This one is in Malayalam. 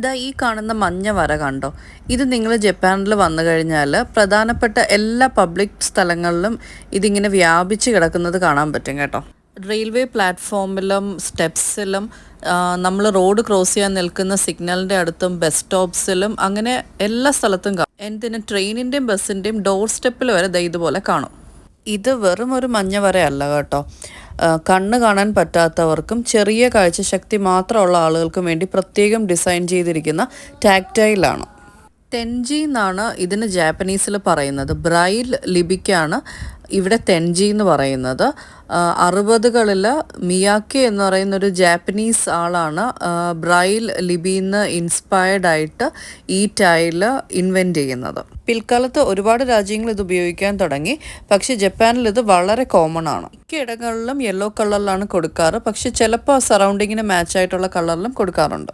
ദാ ഈ കാണുന്ന മഞ്ഞ വര കണ്ടോ? ഇത് നിങ്ങൾ ജപ്പാനിൽ വന്നു കഴിഞ്ഞാൽ പ്രധാനപ്പെട്ട എല്ലാ പബ്ലിക് സ്ഥലങ്ങളിലും ഇതിങ്ങനെ വ്യാപിച്ച് കിടക്കുന്നത് കാണാൻ പറ്റും കേട്ടോ. റെയിൽവേ പ്ലാറ്റ്ഫോമിലും സ്റ്റെപ്സിലും നമ്മൾ റോഡ് ക്രോസ് ചെയ്യാൻ നിൽക്കുന്ന സിഗ്നലിൻ്റെ അടുത്തും ബസ് സ്റ്റോപ്സിലും അങ്ങനെ എല്ലാ സ്ഥലത്തും കാണും. എന്തിനും ട്രെയിനിൻ്റെയും ബസ്സിൻ്റെയും ഡോർ സ്റ്റെപ്പിൽ വരെ ദാ ഇതുപോലെ കാണും. ഇത് വെറും ഒരു മഞ്ഞ വരയല്ല കേട്ടോ. കണ്ണ് കാണാൻ പറ്റാത്തവർക്കും ചെറിയ കാഴ്ചശക്തി മാത്രമുള്ള ആളുകൾക്കും വേണ്ടി പ്രത്യേകം ഡിസൈൻ ചെയ്തിരിക്കുന്ന ടാക്ടൈലാണ്. തെൻജി എന്നാണ് ഇതിന് ജാപ്പനീസിൽ പറയുന്നത്. ബ്രൈൽ ലിപിക്കാണ് ഇവിടെ തെൻജി എന്ന് പറയുന്നത്. 60കളിൽ മിയാക്കി എന്ന് പറയുന്നൊരു ജാപ്പനീസ് ആളാണ് ബ്രൈൽ ലിപിന്ന് ഇൻസ്പയർഡ് ആയിട്ട് ഈ ടൈല് ഇൻവെൻറ്റ് ചെയ്യുന്നത്. പിൽക്കാലത്ത് ഒരുപാട് രാജ്യങ്ങൾ ഇത് ഉപയോഗിക്കാൻ തുടങ്ങി. പക്ഷേ ജപ്പാനിൽ ഇത് വളരെ കോമൺ ആണ്. മിക്ക ഇടങ്ങളിലും യെല്ലോ കളറിലാണ് കൊടുക്കാറ്. പക്ഷെ ചിലപ്പോൾ സറൗണ്ടിങ്ങിന് മാച്ചായിട്ടുള്ള കളറിലും കൊടുക്കാറുണ്ട്.